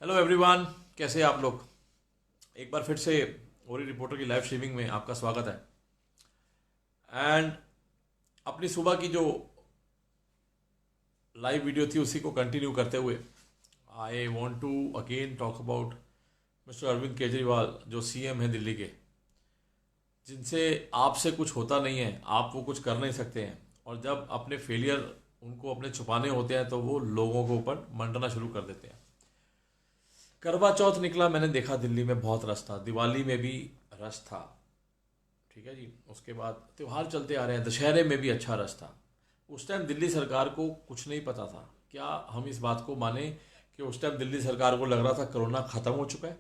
Hello everyone, कैसे हैं आप लोग। एक बार फिर से ओरी रिपोर्टर की लाइव स्ट्रीमिंग में आपका स्वागत है। एंड अपनी सुबह की जो लाइव वीडियो थी उसी को कंटिन्यू करते हुए I want to again talk about mister Arvind Kejriwal, जो सीएम हैं दिल्ली के, जिनसे आपसे कुछ होता नहीं है, आप वो कुछ कर नहीं सकते हैं, और जब अपने फेलियर उनको अपने छुपाने होते हैं तो वो लोगों के ऊपर मंडना शुरू कर देते हैं। करवा चौथ निकला, मैंने देखा दिल्ली में बहुत रश था, दिवाली में भी रश था, ठीक है जी। उसके बाद त्यौहार चलते आ रहे हैं, दशहरे में भी अच्छा रश था। उस टाइम दिल्ली सरकार को कुछ नहीं पता था। क्या हम इस बात को माने कि उस टाइम दिल्ली सरकार को लग रहा था कोरोना ख़त्म हो चुका है?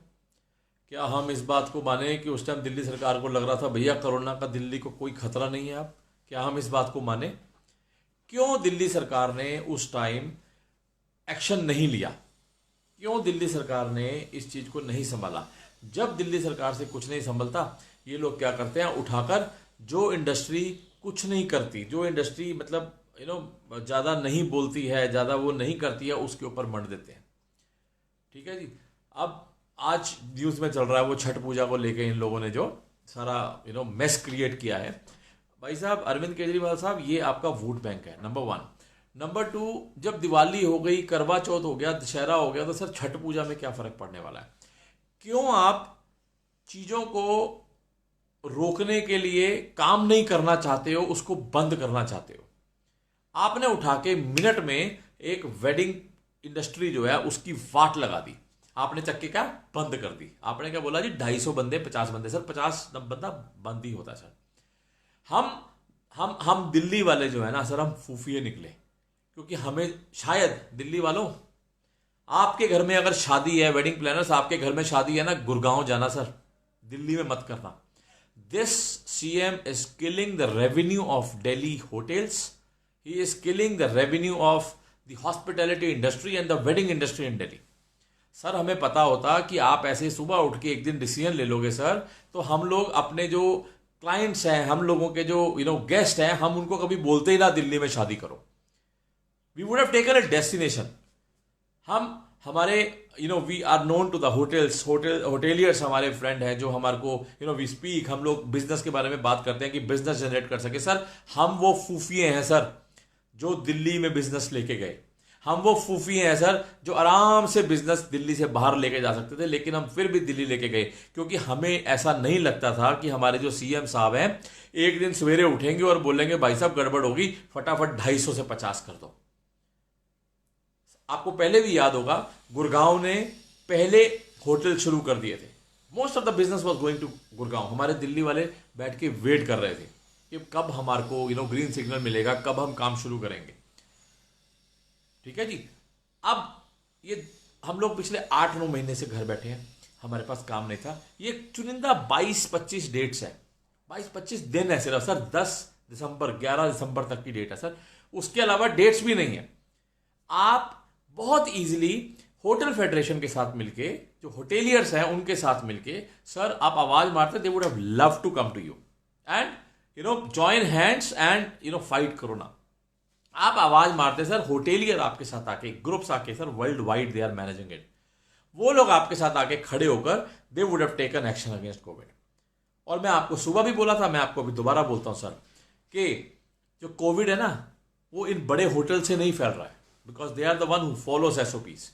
क्या हम इस बात को माने कि उस टाइम दिल्ली सरकार को लग रहा था भैया कोरोना का दिल्ली को कोई खतरा नहीं है अब? क्या हम इस बात को माने? क्यों दिल्ली सरकार ने उस टाइम एक्शन नहीं लिया? क्यों दिल्ली सरकार ने इस चीज़ को नहीं संभाला? जब दिल्ली सरकार से कुछ नहीं संभलता, ये लोग क्या करते हैं, उठाकर जो इंडस्ट्री कुछ नहीं करती, जो इंडस्ट्री मतलब ज़्यादा नहीं बोलती है, ज़्यादा वो नहीं करती है, उसके ऊपर मंड देते हैं। ठीक है जी। अब आज न्यूज़ में चल रहा है वो छठ पूजा को लेके इन लोगों ने जो सारा मेस क्रिएट किया है। भाई साहब, अरविंद केजरीवाल साहब, ये आपका वोट बैंक है, नंबर वन। नंबर टू, जब दिवाली हो गई, करवा चौथ हो गया, दशहरा हो गया, तो सर छठ पूजा में क्या फर्क पड़ने वाला है? क्यों आप चीजों को रोकने के लिए काम नहीं करना चाहते हो, उसको बंद करना चाहते हो? आपने उठा के मिनट में एक वेडिंग इंडस्ट्री जो है उसकी वाट लगा दी। आपने चक्के क्या बंद कर दी। आपने क्या बोला जी, 250 बंदे, 50 बंदे। सर 50 बंदा बंद ही होता है सर। हम दिल्ली वाले जो है ना सर, हम फूफिए निकले, क्योंकि हमें शायद दिल्ली वालों, आपके घर में अगर शादी है, वेडिंग प्लानर्स, आपके घर में शादी है ना, गुड़गांव जाना सर, दिल्ली में मत करना। This CM is killing the revenue of Delhi hotels, he is killing the revenue of the hospitality industry and the wedding industry in Delhi. Sir हमें पता होता कि आप ऐसे सुबह उठ के एक दिन डिसीजन ले लोगे सर, तो हम लोग अपने जो क्लाइंट्स हैं, हम लोगों के जो गेस्ट हैं, हम उनको कभी बोलते ही ना दिल्ली में शादी करो। We would have taken a destination. हमारे we are known to the hotels, hoteliers हमारे फ्रेंड हैं, जो हमारे को वी स्पीक, हम लोग बिजनेस के बारे में बात करते हैं कि बिजनेस जनरेट कर सके। सर हम वो फूफिए हैं सर जो दिल्ली में बिजनेस लेके गए। हम वो फूफिए हैं सर जो आराम से बिजनेस दिल्ली से बाहर लेके जा सकते थे, लेकिन हम फिर भी दिल्ली लेके गए, क्योंकि हमें ऐसा नहीं लगता था कि हमारे जो सीएम साहब हैं एक दिन सवेरे उठेंगे और बोलेंगे भाई साहब गड़बड़ होगी, फटाफट 250 से 50 कर दो। आपको पहले भी याद होगा, गुड़गांव ने पहले होटल शुरू कर दिए थे। Most of the business was going to Gurgaon. हमारे दिल्ली वाले बैठ के वेट कर रहे थे कि कब हमारे को ग्रीन सिग्नल मिलेगा, कब हम काम शुरू करेंगे। ठीक है जी। अब ये हम लोग पिछले 8-9 महीने से घर बैठे हैं, हमारे पास काम नहीं था। ये चुनिंदा 22-25 डेट्स है, 22-25 दिन है सिर्फ सर। 10 दिसंबर 11 दिसंबर तक की डेट है सर, उसके अलावा डेट्स भी नहीं है। आप बहुत इजीली होटल फेडरेशन के साथ मिलके, जो होटेलियर्स हैं उनके साथ मिलके, सर आप आवाज मारते, they would have love to come to you and join hands and fight corona. आप आवाज मारते सर, होटेलियर आपके साथ आके, ग्रुप्स आके sir, world wide they are managing it, वो लोग आपके साथ आके खड़े होकर they would have taken action against covid. और मैं आपको सुबह भी बोला था, मैं आपको अभी दोबारा बोलता हूं सर, कि जो कोविड है ना, वो इन बड़े होटल से नहीं फैल रहा है, because they are the one who follows SOPs.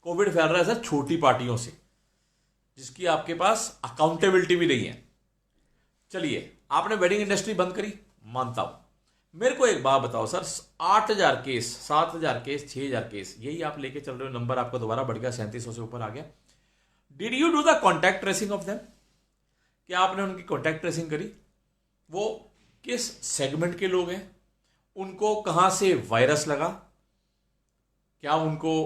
Covid फैल रहा है सर छोटी पार्टियों से, जिसकी आपके पास अकाउंटेबिलिटी भी नहीं है। चलिए, आपने वेडिंग इंडस्ट्री बंद करी, मानता हूं। मेरे को एक बात बताओ सर, 8,000 केस, 7,000 केस, 6,000 केस, यही आप लेके चल रहे हो, नंबर आपका दोबारा बढ़ गया, 3700 से ऊपर आ गया। Did you do the contact tracing of them? क्या आपने उनकी कॉन्टैक्ट ट्रेसिंग करी? वो किस सेगमेंट के लोग हैं, उनको कहां से वायरस लगा? क्या उनको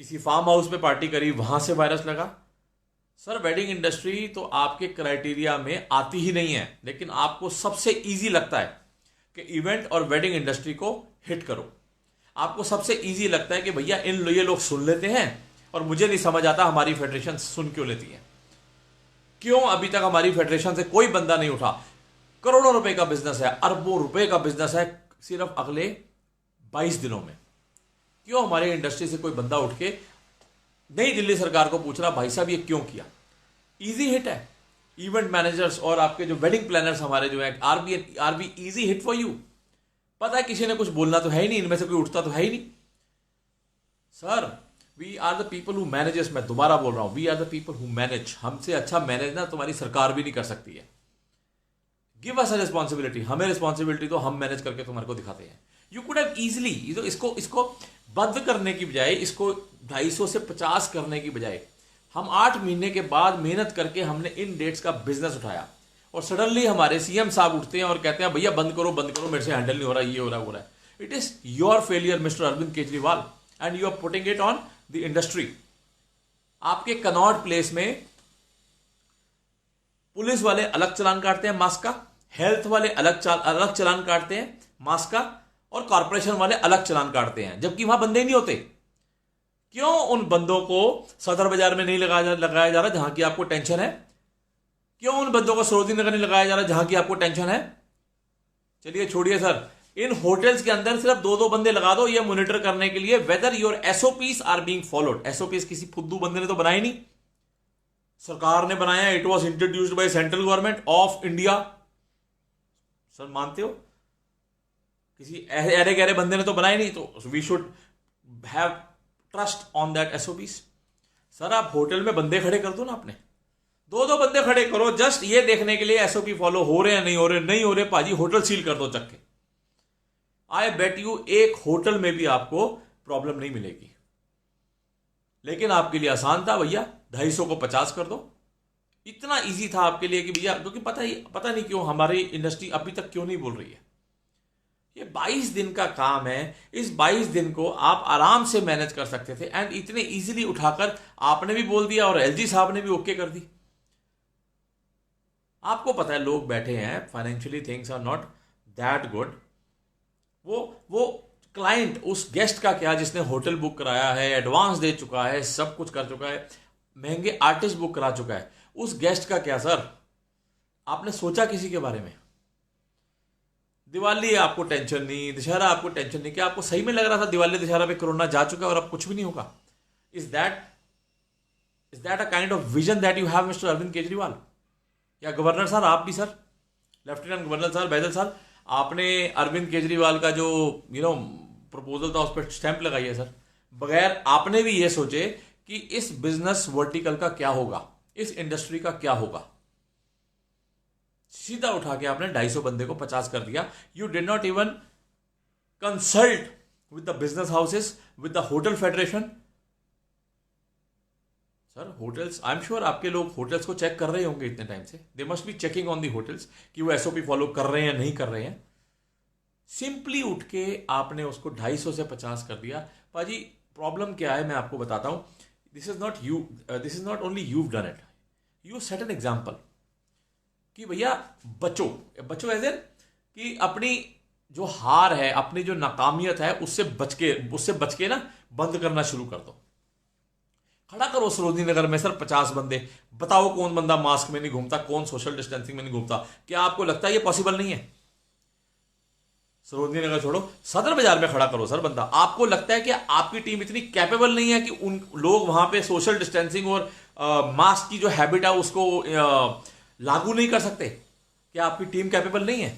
किसी फार्म हाउस में पार्टी करी, वहां से वायरस लगा? सर वेडिंग इंडस्ट्री तो आपके क्राइटेरिया में आती ही नहीं है, लेकिन आपको सबसे इजी लगता है कि इवेंट और वेडिंग इंडस्ट्री को हिट करो। आपको सबसे इजी लगता है कि भैया ये लोग सुन लेते हैं, और मुझे नहीं समझ आता हमारी फेडरेशन सुन क्यों लेती है। क्यों अभी तक हमारी फेडरेशन से कोई बंदा नहीं उठा? करोड़ों रुपए का बिजनेस है, अरबों रुपए का बिजनेस है सिर्फ अगले 22 दिनों में। क्यों हमारे इंडस्ट्री से कोई बंदा उठ के नई दिल्ली सरकार को पूछ रहा भाई साहब ये क्यों किया। इजी हिट है। इवेंट मैनेजर्स और आपके जो वेडिंग प्लानर्स हमारे जो है R be easy hit for you. पता है किसी ने कुछ बोलना तो है ही नहीं, इनमें से कोई उठता तो है ही नहीं। Sir we are the people who manages, मैं दोबारा बोल रहा हूं, we are the people who manage. हमसे अच्छा मैनेज ना तुम्हारी सरकार भी नहीं कर सकती है। गिव अस अ रिस्पॉन्सिबिलिटी, हमें रिस्पॉन्सिबिलिटी तो हम मैनेज करके तुम्हारे को दिखाते हैं। यू कुड हैव इजीली इसको बंद करने की बजाय, इसको 250 से 50 करने की बजाय, हम 8 महीने के बाद मेहनत करके हमने इन डेट्स का बिजनेस उठाया और सडनली हमारे सीएम साहब उठते हैं और कहते हैं भैया बंद करो मेरे से हैंडल नहीं हो रहा, ये हो रहा है। It is your failure mister Arvind Kejriwal and you are putting it on the industry. आपके कनॉट प्लेस में पुलिस वाले अलग चालान काटते हैं मास्क का, हेल्थ वाले अलग चालान काटते हैं मास्क का, और कॉर्पोरेशन वाले अलग चालान काटते हैं, जबकि वहां बंदे नहीं होते। क्यों उन बंदों को सदर बाजार में नहीं लगाया जा रहा जहां की आपको टेंशन है? क्यों उन बंदों को सरोजिनी नगर नहीं लगाया जा रहा जहां की आपको टेंशन है? चलिए छोड़िए सर, इन होटल्स के अंदर सिर्फ 2-2 बंदे लगा दो ये मॉनिटर करने के लिए whether your SOPs are being followed. SOPs किसी फुद्दू बंदे ने तो बनाए नहीं, सरकार ने बनाया। It was introduced by central government of India. Sir मानते हो? किसी अरे गहरे बंदे ने तो बनाए नहीं, तो we should have trust on that SOPs. Sir आप होटल में बंदे खड़े कर दो ना, आपने 2-2 बंदे खड़े करो जस्ट ये देखने के लिए एसओपी फॉलो हो रहे हैं नहीं हो रहे भाजी भाजी सील कर दो चक्के। आई बेट यू एक होटल में भी आपको प्रॉब्लम नहीं मिलेगी। लेकिन आपके लिए आसान था भैया, 250 को 50 कर दो। इतना इजी था आपके लिए कि भैया, क्योंकि पता नहीं क्यों हमारी इंडस्ट्री अभी तक क्यों नहीं बोल रही है। ये 22 दिन का काम है, इस 22 दिन को आप आराम से मैनेज कर सकते थे एंड इतने इजीली उठाकर आपने भी बोल दिया और एलजी साहब ने भी ओके कर दी। आपको पता है लोग बैठे हैं, financially things are not that good. वो क्लाइंट, उस गेस्ट का क्या जिसने होटल बुक कराया है, एडवांस दे चुका है, सब कुछ कर चुका है, महंगे आर्टिस्ट बुक करा चुका है, उस गेस्ट का क्या सर? आपने सोचा किसी के बारे में? दिवाली आपको टेंशन नहीं, दशहरा आपको टेंशन नहीं। क्या आपको सही में लग रहा था दिवाली दशहरा पे कोरोना जा चुका है और अब कुछ भी नहीं होगा? Is that a kind of vision that you have mister Arvind Kejriwal? या गवर्नर साहब आप भी, सर लेफ्टिनेंट गवर्नर साहब बैदल साहब, आपने अरविंद केजरीवाल का जो प्रपोजल था उस पर स्टैंप लगाई है सर, बगैर आपने भी ये सोचे कि इस बिजनेस वर्टिकल का क्या होगा, इस इंडस्ट्री का क्या होगा। सीधा उठा के आपने 250 बंदे को 50 कर दिया। You did not even consult with the business houses, with the hotel federation. Sir hotels, I am sure आपके लोग होटल्स को चेक कर रहे होंगे इतने टाइम से। They must be checking on the hotels कि वो एसओपी फॉलो कर रहे हैं या नहीं कर रहे हैं। सिंपली उठ के आपने उसको 250 से 50 कर दिया। पाजी प्रॉब्लम क्या है मैं आपको बताता हूं। This is not only you done it, you set an example कि भैया बचो एज एन कि अपनी जो हार है, अपनी जो नाकामियत है उससे बच के ना बंद करना शुरू कर दो। खड़ा करो सरोजिनी नगर में सर 50 बंदे, बताओ कौन बंदा मास्क में नहीं घूमता, कौन सोशल डिस्टेंसिंग में नहीं घूमता? क्या आपको लगता है ये पॉसिबल नहीं है? सरोजिनी नगर छोड़ो, सदर बाजार में खड़ा करो सर बंदा। आपको लगता है कि आपकी टीम इतनी कैपेबल नहीं है कि उन लोग वहां पे सोशल डिस्टेंसिंग और मास्क की जो हैबिट है उसको लागू नहीं कर सकते? क्या आपकी टीम कैपेबल नहीं है?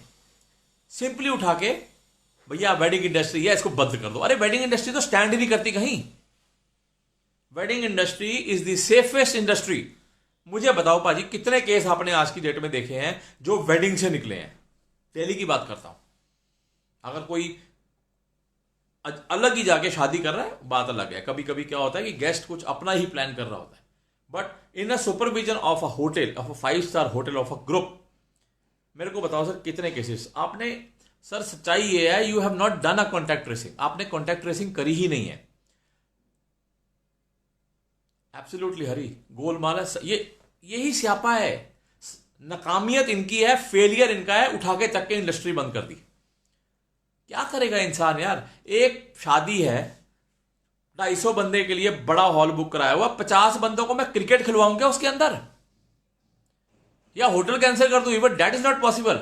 सिंपली उठा के भैया वेडिंग इंडस्ट्री है इसको बंद कर दो। अरे वेडिंग इंडस्ट्री तो स्टैंड ही नहीं करती कहीं। Wedding industry is the safest industry. मुझे बताओ पाजी कितने केस आपने आज की डेट में देखे हैं जो वेडिंग से निकले हैं? दिल्ली की बात करता हूं। अगर कोई अलग ही जाके शादी कर रहा है बात अलग है, कभी कभी क्या होता है कि गेस्ट कुछ अपना ही प्लान कर रहा होता है, but in a supervision of a hotel, of a 5 star hotel, of a group, मेरे को बताओ सर कितने केसेस आपने? सर सच्चाई ये है, you have not done a contact tracing. आपने कॉन्टैक्ट ट्रेसिंग करी ही नहीं है। एब्सोल्युटली हरी गोलमाल है ये, यही स्यापा है। नाकामियत इनकी है, फेलियर इनका है, उठा के चक्के इंडस्ट्री बंद कर दी। क्या करेगा इंसान यार? एक शादी है, 250 बंदे के लिए बड़ा हॉल बुक कराया हुआ, 50 बंदों को मैं क्रिकेट खिलवाऊंगा उसके अंदर, या होटल कैंसिल कर दूं? Even that is not possible.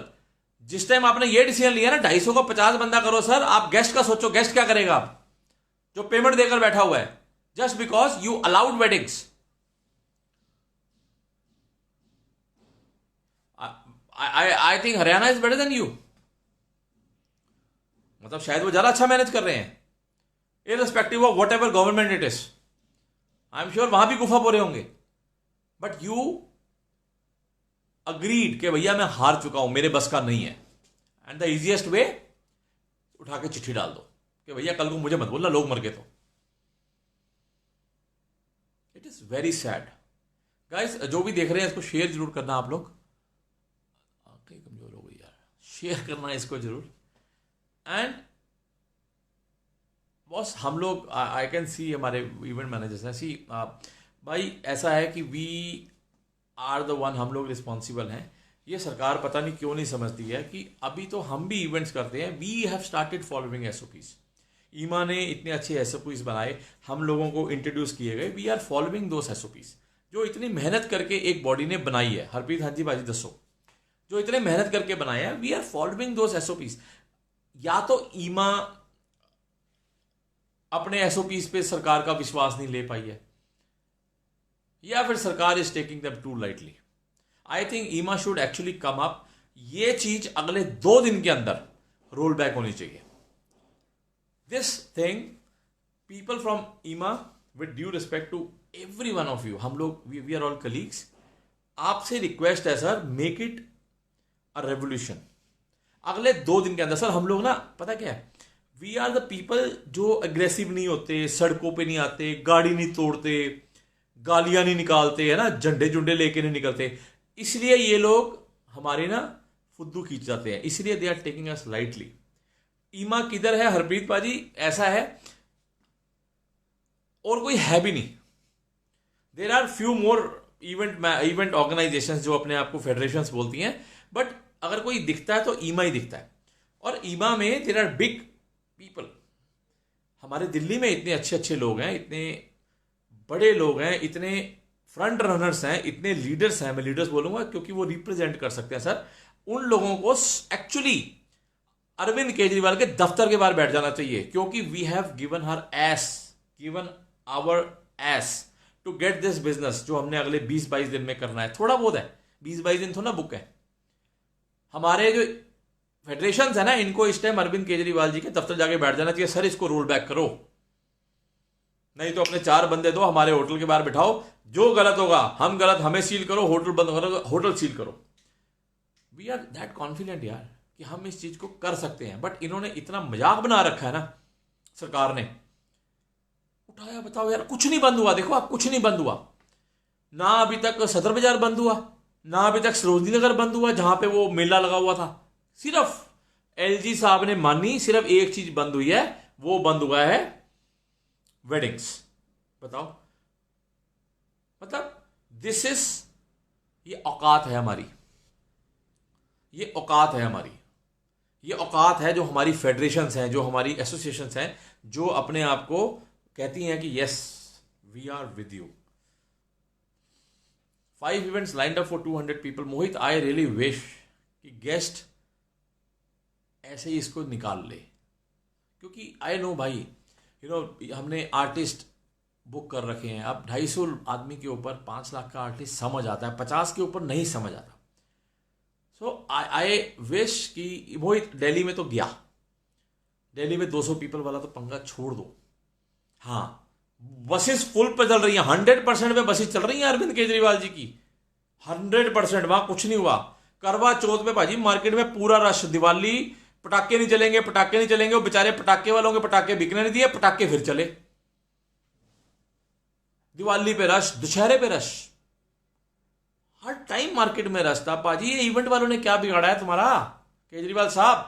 जिस टाइम आपने ये डिसीजन लिया ना 250 को 50 बंदा करो, सर आप गेस्ट का सोचो, गेस्ट क्या करेगा? आप जो पेमेंट देकर बैठा हुआ है, just because you allowed weddings. I think Haryana is better than you. मतलब शायद वो ज्यादा अच्छा मैनेज कर रहे हैं, irrespective of whatever government it is. I am sure वहां भी गुफा बोरे होंगे. बट यू अग्रीड कि भैया मैं हार चुका हूं, मेरे बस का नहीं है. एंड द इजिएस्ट वे, उठा के चिट्ठी डाल दो कि भैया कल को मुझे मत बोलना लोग मर गए तो. It is very sad guys. जो भी देख रहे हैं इसको शेयर जरूर करना. आप लोग कहीं कमजोर हो गई यार, शेयर करना इसको जरूर. एंड बॉस हम लोग आई कैन सी, हमारे इवेंट मैनेजर्स हैं, सी भाई ऐसा है कि वी आर द वन, हम लोग रिस्पॉन्सिबल हैं. ये सरकार पता नहीं क्यों नहीं समझती है कि अभी तो हम भी इवेंट्स करते हैं. We have started following SOPs. EEMA ने इतने अच्छे एसओपीज बनाए, हम लोगों को इंट्रोड्यूस किए गए. We are following those SOPs जो इतनी मेहनत करके एक बॉडी ने बनाई है. हरप्रीत हाँ जी बाजी दसो, जो इतने मेहनत करके बनाए हैं, we are following those SOPs. या तो ईमा अपने एसओपीज पे सरकार का विश्वास नहीं ले पाई है, या फिर सरकार is taking them too lightly. I think EEMA should actually come up. ये चीज अगले 2 दिन के अंदर रोल बैक होनी चाहिए. This thing, people from EEMA, with due respect to every one of you, हम लोग वी आर ऑल कलीग्स, आपसे रिक्वेस्ट है sir, make it a revolution. अगले 2 दिन के अंदर सर हम लोग ना, पता क्या है, वी आर द पीपल जो अग्रेसिव नहीं होते, सड़कों पे नहीं आते, गाड़ी नहीं तोड़ते, गालियां नहीं निकालते, है ना, झंडे झुंडे लेके नहीं निकलते. इसलिए ये लोग हमारे ना फुद्दू खींच जाते हैं, इसलिए they are taking us lightly. EEMA किधर है हरप्रीत पाजी? ऐसा है, और कोई है भी नहीं. There are few more event organisations जो अपने आप को फेडरेशंस बोलती हैं, बट अगर कोई दिखता है तो ईमा ही दिखता है. और ईमा में देर आर बिग पीपल. हमारे दिल्ली में इतने अच्छे अच्छे लोग हैं, इतने बड़े लोग हैं, इतने फ्रंट रनर्स हैं, इतने लीडर्स हैं. मैं लीडर्स बोलूंगा क्योंकि वो रिप्रेजेंट कर सकते हैं सर. उन लोगों को एक्चुअली अरविंद केजरीवाल के दफ्तर के बाहर बैठ जाना चाहिए, क्योंकि we have given our ass to get this business, जो हमने अगले 20-22 दिन में करना है. थोड़ा बहुत है, 20-22 दिन थोड़ा बुक है. हमारे जो फेडरेशन है ना, इनको इस टाइम अरविंद केजरीवाल जी के दफ्तर जाके बैठ जाना चाहिए. सर इसको रोल बैक करो, नहीं तो अपने 4 बंदे दो, हमारे होटल के बाहर बिठाओ, जो गलत होगा हम गलत, हमें सील करो, होटल बंद करो, होटल सील करो. वी आर दैट कॉन्फिडेंट यार कि हम इस चीज को कर सकते हैं. बट इन्होंने इतना मजाक बना रखा है ना, सरकार ने उठाया. बताओ यार, कुछ नहीं बंद हुआ. देखो आप, कुछ नहीं बंद हुआ ना. अभी तक सदर बाजार बंद हुआ ना, अभी तक सरोजनी नगर बंद हुआ जहां पे वो मेला लगा हुआ था. सिर्फ एलजी साहब ने मानी, सिर्फ एक चीज बंद हुई है, वो बंद हुआ है वेडिंग्स. बताओ, मतलब दिस इज, ये औकात है हमारी, ये औकात है हमारी, ये औकात है जो हमारी फेडरेशंस हैं, जो हमारी एसोसिएशंस हैं, जो अपने आप को कहती हैं कि yes we are with you. 5 events lined up for 200 people. Mohit, I really wish कि गेस्ट ऐसे ही इसको निकाल ले, क्योंकि आई नो भाई, यू नो, हमने आर्टिस्ट बुक कर रखे हैं. अब 250 आदमी के ऊपर 5 लाख का आर्टिस्ट समझ आता है, 50 के ऊपर नहीं समझ आता. सो आई विश कि मोहित, दिल्ली में तो गया, दिल्ली में 200 पीपल वाला तो पंगा छोड़ दो. हाँ, बसेस फुल पे चल रही हैं, 100% पे बसेस चल रही हैं अरविंद केजरीवाल जी की, 100%. वहां कुछ नहीं हुआ. करवा चौथ पे भाजी मार्केट में पूरा रश. दिवाली पटाखे नहीं चलेंगे, पटाखे नहीं चलेंगे. वो बेचारे पटाखे वालों के पटाखे बिकने नहीं दिए, पटाखे फिर चले. दिवाली पे रश, दशहरे पे रश, हर टाइम मार्केट में रश था. पाजी ये इवेंट वालों ने क्या बिगाड़ा है तुम्हारा केजरीवाल साहब?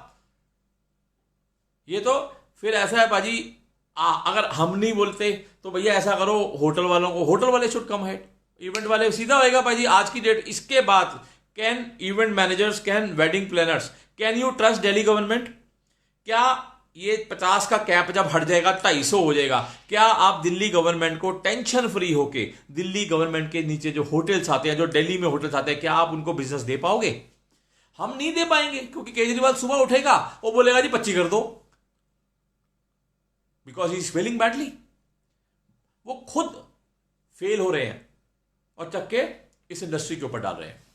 ये तो फिर ऐसा है पाजी, अगर हम नहीं बोलते तो भैया ऐसा करो, होटल वालों को, होटल वाले शुड कम हेड, इवेंट वाले सीधा होएगा पाजी आज की डेट. इसके बाद can event managers, can wedding planners, can you trust Delhi government? क्या ये 50 का कैप जब हट जाएगा 250 हो जाएगा, क्या आप दिल्ली गवर्नमेंट को टेंशन फ्री होके, दिल्ली गवर्नमेंट के नीचे जो होटल्स आते हैं, जो दिल्ली में होटल्स आते हैं, क्या आप उनको बिजनेस दे पाओगे? हम नहीं दे पाएंगे, क्योंकि केजरीवाल सुबह उठेगा, वो बोलेगा जी 25 कर दो, because he is failing badly. वो खुद फेल हो रहे हैं और चक्के इस इंडस्ट्री के ऊपर डाल रहे हैं।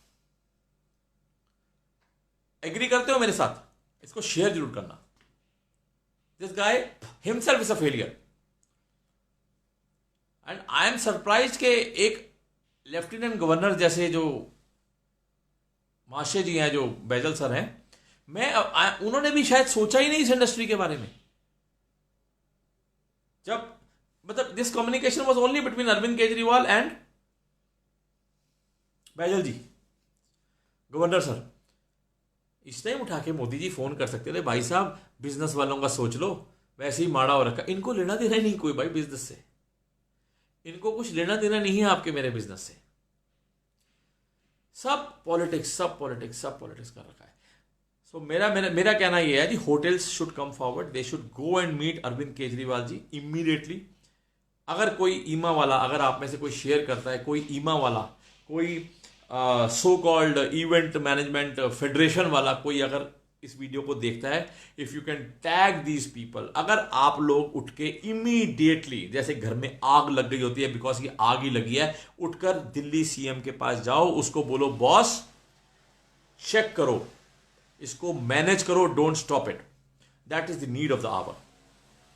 एग्री करते हो मेरे साथ? इसको शेयर जरूर करना। This guy himself is a failure and I am surprise के एक लेफ्टिनेंट गवर्नर जैसे जो माशे जी हैं, जो बैजल सर हैं, उन्होंने भी शायद सोचा ही नहीं इस इंडस्ट्री के बारे में। जब मतलब this communication was only between Arvind Kejriwal and Baijal ji, governor sir. इस टाइम उठा के मोदी जी फोन कर सकते थे, भाई साहब बिजनेस वालों का सोच लो, वैसे ही माड़ा हो रखा। इनको लेना देना नहीं कोई भाई बिजनेस से, इनको कुछ लेना देना नहीं है आपके मेरे बिजनेस से। सब पॉलिटिक्स सब पॉलिटिक्स सब पॉलिटिक्स कर रखा है। सो मेरा कहना यह है जी, hotels should come forward, they should go and meet Arvind Kejriwal ji immediately. अगर कोई ईमा वाला, अगर आप में से कोई शेयर करता है, कोई ईमा वाला, कोई so called event management federation वाला कोई अगर इस वीडियो को देखता है, if you can tag these people, अगर आप लोग उठ के इमीडिएटली, जैसे घर में आग लग गई होती है बिकॉज ये आग ही लगी है, उठकर दिल्ली सीएम के पास जाओ, उसको बोलो बॉस चेक करो, इसको मैनेज करो, don't stop it. That is the need of the hour,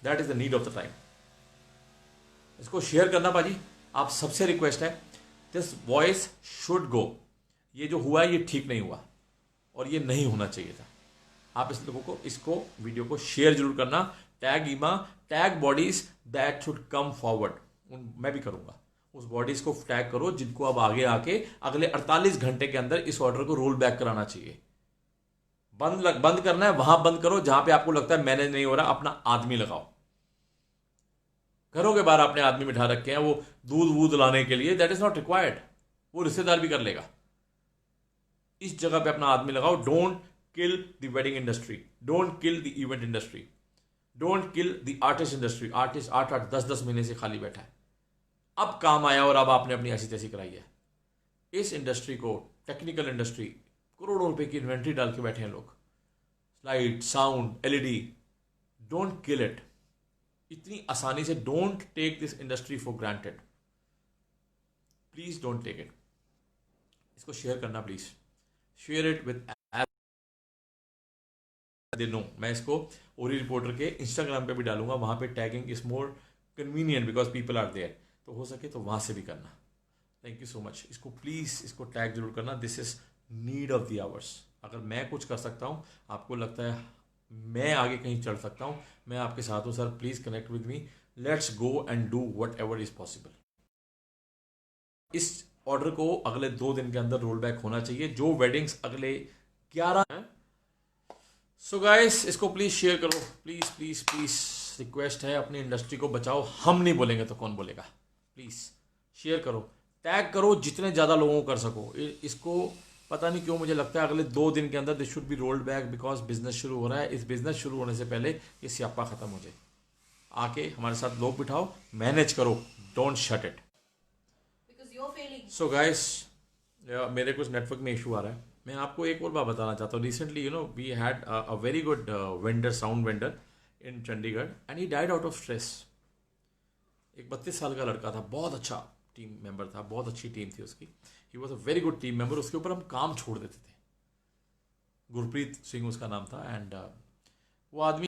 that is the need of the time. इसको शेयर करना पाजी, आप सबसे रिक्वेस्ट है, दिस वॉइस शुड गो। ये जो हुआ है ये ठीक नहीं हुआ और ये नहीं होना चाहिए था। आप इस लोगों को, इसको वीडियो को शेयर जरूर करना, टैग ईमा, tag bodies that should come forward. मैं भी करूंगा, उस बॉडीज को टैग करो जिनको अब आगे आके अगले 48 घंटे के अंदर इस ऑर्डर को रोल बैक कराना चाहिए। बंद करना है वहां बंद करो, जहां पे आपको लगता है मैनेज नहीं हो रहा, अपना आदमी लगाओ। घरों के बाहर आपने आदमी बिठा रखे हैं वो दूध वूध लाने के लिए, दैट इज नॉट रिक्वायर्ड, वो रिश्तेदार भी कर लेगा। इस जगह पे अपना आदमी लगाओ। Don't kill the wedding industry, don't kill the event industry, don't kill the artist industry. Artist 8-8 10-10 महीने से खाली बैठा है, अब काम आया और अब आपने अपनी ऐसी तैसी कराई है। इस इंडस्ट्री को, टेक्निकल इंडस्ट्री, करोड़ों रुपए की इन्वेंट्री डाल के बैठे हैं लोग, light, sound, LED. Don't kill it इतनी आसानी से। Don't take this industry for granted, please don't take it. इसको शेयर करना please, share it with they know. मैं इसको ओरी रिपोर्टर के इंस्टाग्राम पे भी डालूंगा, वहां पे tagging is more convenient because people are there, तो हो सके तो वहां से भी करना। Thank you so much. इसको प्लीज, इसको टैग जरूर करना। This is need of the hours. अगर मैं कुछ कर सकता हूं, आपको लगता है मैं आगे कहीं चढ़ सकता हूं, मैं आपके साथ हूं sir, please connect with me, let's go and do what ever is possible. इस ऑर्डर को अगले 2 दिन के अंदर रोल बैक होना चाहिए, जो वेडिंग्स अगले 11 हैं। सो गाइस, इसको प्लीज शेयर करो, प्लीज प्लीज प्लीज रिक्वेस्ट है, अपनी इंडस्ट्री को बचाओ। हम नहीं बोलेंगे तो कौन बोलेगा? प्लीज शेयर करो, टैग करो, जितने ज्यादा लोगों को कर सको। इसको पता नहीं क्यों मुझे लगता है अगले 2 दिन के अंदर this should be rolled back because business शुरू हो रहा है। इस बिजनेस शुरू होने से पहले ये स्यापा खत्म हो जाए। आके हमारे साथ लोग बिठाओ, मैनेज करो, don't shut it. So guys, मेरे कुछ नेटवर्क में इशू आ रहा है। मैं आपको एक और बात बताना चाहता हूँ। Recently we had a very good vendor, sound vendor in Chandigarh, and he died out of stress. एक 32 साल का लड़का था, बहुत अच्छा टीम मेंबर था, बहुत अच्छी टीम थी उसकी, he was a very good team member. उसके ऊपर हम काम छोड़ देते थे। गुरप्रीत सिंह उसका नाम था, एंड वो आदमी